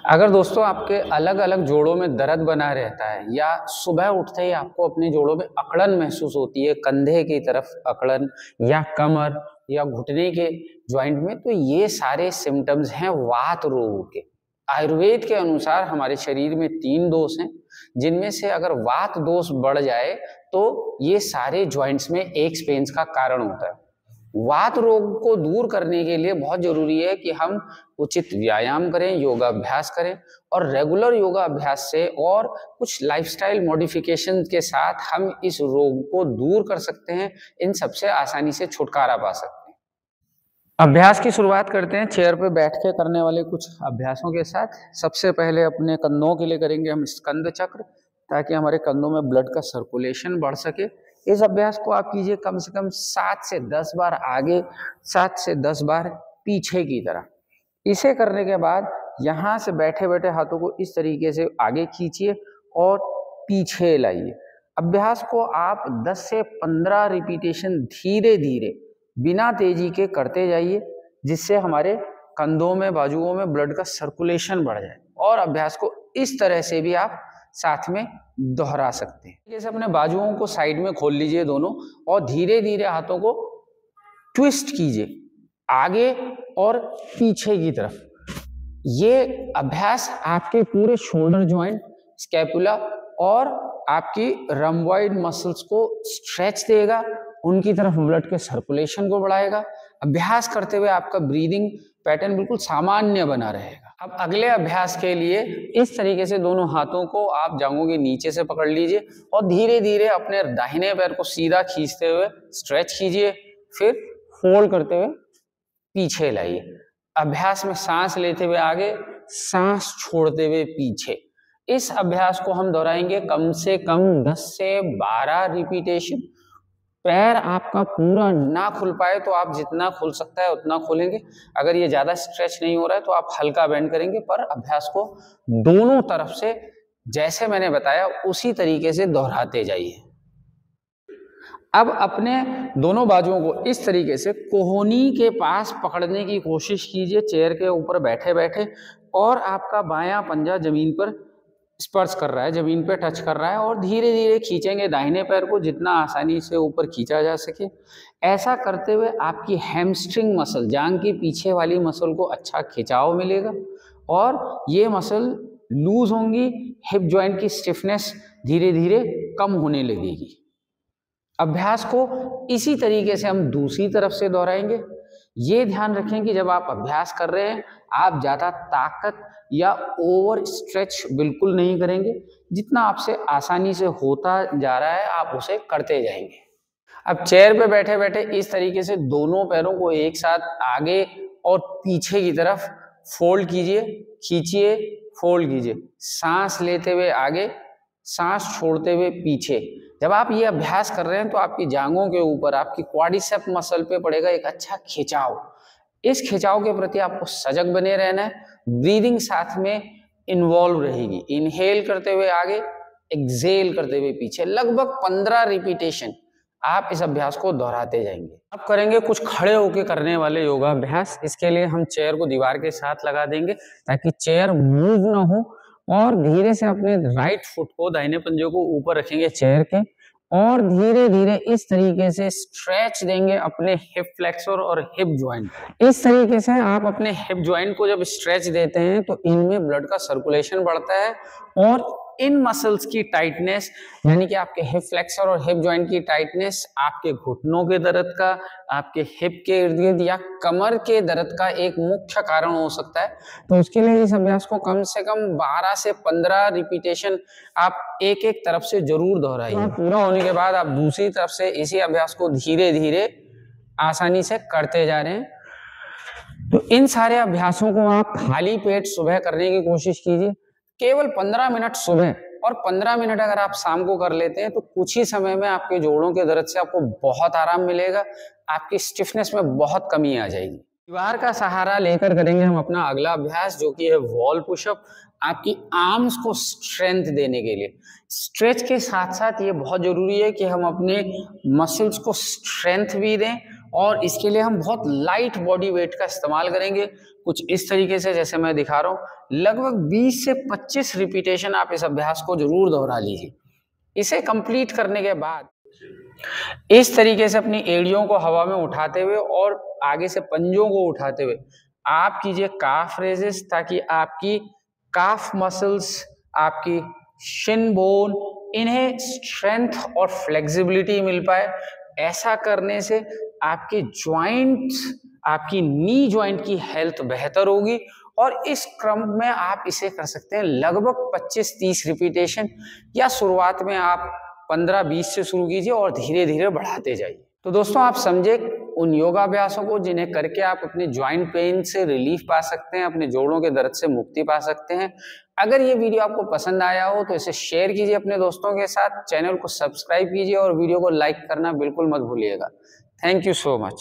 अगर दोस्तों आपके अलग अलग जोड़ों में दर्द बना रहता है या सुबह उठते ही आपको अपने जोड़ों में अकड़न महसूस होती है, कंधे की तरफ अकड़न या कमर या घुटने के ज्वाइंट में, तो ये सारे सिम्टम्स हैं वात रोग के। आयुर्वेद के अनुसार हमारे शरीर में 3 दोष हैं, जिनमें से अगर वात दोष बढ़ जाए तो ये सारे ज्वाइंट्स में एक पेन्स का कारण होता है। वात रोग को दूर करने के लिए बहुत जरूरी है कि हम उचित व्यायाम करें, योगा अभ्यास करें और रेगुलर योगा अभ्यास से और कुछ लाइफस्टाइल मॉडिफिकेशन के साथ हम इस रोग को दूर कर सकते हैं। इन सबसे आसानी से छुटकारा पा सकते हैं। अभ्यास की शुरुआत करते हैं चेयर पे बैठ के करने वाले कुछ अभ्यासों के साथ। सबसे पहले अपने कंधों के लिए करेंगे हम स्कंद चक्र, ताकि हमारे कंधों में ब्लड का सर्कुलेशन बढ़ सके। इस अभ्यास को आप कीजिए कम से कम 7 से 10 बार आगे, 7 से 10 बार पीछे की तरह। इसे करने के बाद यहाँ से बैठे बैठे हाथों को इस तरीके से आगे खींचिए और पीछे लाइए। अभ्यास को आप 10 से 15 रिपीटेशन धीरे धीरे बिना तेजी के करते जाइए, जिससे हमारे कंधों में, बाजुओं में ब्लड का सर्कुलेशन बढ़ जाए। और अभ्यास को इस तरह से भी आप साथ में दोहरा सकते हैं। जैसे अपने बाजुओं को साइड में खोल लीजिए दोनों, और धीरे धीरे हाथों को ट्विस्ट कीजिए आगे और पीछे की तरफ। ये अभ्यास आपके पूरे शोल्डर ज्वाइंट, स्कैपुला और आपकी रम्बॉइड मसल्स को स्ट्रेच देगा, उनकी तरफ ब्लड के सर्कुलेशन को बढ़ाएगा। अभ्यास करते हुए आपका ब्रीदिंग पैटर्न बिल्कुल सामान्य बना रहेगा। अब अगले अभ्यास के लिए इस तरीके से दोनों हाथों को आप जांघों के नीचे से पकड़ लीजिए और धीरे धीरे अपने दाहिने पैर को सीधा खींचते हुए स्ट्रेच कीजिए, फिर फोल्ड करते हुए पीछे लाइए। अभ्यास में सांस लेते हुए आगे, सांस छोड़ते हुए पीछे। इस अभ्यास को हम दोहराएंगे कम से कम 10 से 12 रिपीटेशन। पैर आपका पूरा ना खुल पाए तो आप जितना खुल सकता है उतना खोलेंगे। अगर ये ज्यादा स्ट्रेच नहीं हो रहा है तो आप हल्का बेंड करेंगे, पर अभ्यास को दोनों तरफ से जैसे मैंने बताया उसी तरीके से दोहराते जाइए। अब अपने दोनों बाजुओं को इस तरीके से कोहनी के पास पकड़ने की कोशिश कीजिए चेयर के ऊपर बैठे बैठे, और आपका बायां पंजा जमीन पर स्पर्श कर रहा है, जमीन पे टच कर रहा है, और धीरे धीरे खींचेंगे दाहिने पैर को जितना आसानी से ऊपर खींचा जा सके। ऐसा करते हुए आपकी हैमस्ट्रिंग मसल, जांघ की पीछे वाली मसल को अच्छा खिंचाव मिलेगा और ये मसल लूज होंगी। हिप जॉइंट की स्टिफनेस धीरे धीरे कम होने लगेगी। अभ्यास को इसी तरीके से हम दूसरी तरफ से दोहराएंगे। ये ध्यान रखें कि जब आप अभ्यास कर रहे हैं आप ज़्यादा ताकत या ओवर स्ट्रेच बिल्कुल नहीं करेंगे। जितना आपसे आसानी से होता जा रहा है आप उसे करते जाएंगे। अब चेयर पे बैठे बैठे इस तरीके से दोनों पैरों को एक साथ आगे और पीछे की तरफ फोल्ड कीजिए, खींचिए, फोल्ड कीजिए। सांस लेते हुए आगे, सांस छोड़ते हुए पीछे। जब आप ये अभ्यास कर रहे हैं तो आपकी जांघों के ऊपर, आपकी क्वाड्रिसेप मसल पे पड़ेगा एक अच्छा खिंचाव। इस खिंचाव के प्रति आपको सजग बने रहना है। ब्रीदिंग साथ में इन्वॉल्व रहेगी। इनहेल करते हुए आगे, एक्सहेल करते हुए पीछे। लगभग 15 रिपीटेशन आप इस अभ्यास को दोहराते जाएंगे। अब करेंगे कुछ खड़े होकर करने वाले योगा अभ्यास। इसके लिए हम चेयर को दीवार के साथ लगा देंगे ताकि चेयर मूव ना हो, और धीरे से अपने राइट फुट को, दाहिने पंजे को ऊपर रखेंगे चेयर के, और धीरे धीरे इस तरीके से स्ट्रेच देंगे अपने हिप फ्लेक्सर और हिप ज्वाइंट। इस तरीके से आप अपने हिप ज्वाइंट को जब स्ट्रेच देते हैं तो इनमें ब्लड का सर्कुलेशन बढ़ता है, और इन मसल्स की टाइटनेस, यानी कि आपके हिप फ्लेक्सर और हिप ज्वाइंट की टाइटनेस आपके घुटनों के दर्द का, आपके हिप के इर्द गिर्द या कमर के दर्द का एक मुख्य कारण हो सकता है। तो उसके लिए इस अभ्यास को कम से कम 12 से 15 रिपीटेशन आप एक एक तरफ से जरूर दोहराइए। पूरा होने के बाद आप दूसरी तरफ से इसी अभ्यास को धीरे धीरे आसानी से करते जा रहे हैं। तो इन सारे अभ्यासों को आप खाली पेट सुबह करने की कोशिश कीजिए। केवल 15 मिनट सुबह और 15 मिनट अगर आप शाम को कर लेते हैं तो कुछ ही समय में आपके जोड़ों के दर्द से आपको बहुत आराम मिलेगा। आपकी स्टिफनेस में बहुत कमी आ जाएगी। दीवार का सहारा लेकर करेंगे हम अपना अगला अभ्यास, जो कि है वॉल पुशअप। आपकी आर्म्स को स्ट्रेंथ देने के लिए, स्ट्रेच के साथ साथ ये बहुत जरूरी है कि हम अपने मसल्स को स्ट्रेंथ भी दें और इसके लिए हम बहुत लाइट बॉडी वेट का इस्तेमाल करेंगे। कुछ इस तरीके से जैसे मैं दिखा रहा हूँ, लगभग 20 से 25 रिपीटेशन आप इस अभ्यास को जरूर दोहरा लीजिए। इसे कंप्लीट करने के बाद इस तरीके से अपनी एड़ियों को हवा में उठाते हुए और आगे से पंजों को उठाते हुए आप कीजिए काफ रेजेस, ताकि आपकी काफ मसल्स, आपकी शिन बोन, इन्हें स्ट्रेंथ और फ्लेक्सिबिलिटी मिल पाए। ऐसा करने से आपके जॉइंट्स, आपकी नी जॉइंट की हेल्थ बेहतर होगी। और इस क्रम में आप इसे कर सकते हैं लगभग 25-30 रिपीटेशन, या शुरुआत में आप 15-20 से शुरू कीजिए और धीरे धीरे बढ़ाते जाइए। तो दोस्तों आप समझे उन योगाभ्यासों को जिन्हें करके आप अपने ज्वाइंट पेन से रिलीफ पा सकते हैं, अपने जोड़ों के दर्द से मुक्ति पा सकते हैं। अगर ये वीडियो आपको पसंद आया हो तो इसे शेयर कीजिए अपने दोस्तों के साथ, चैनल को सब्सक्राइब कीजिए और वीडियो को लाइक करना बिल्कुल मत भूलिएगा। Thank you so much.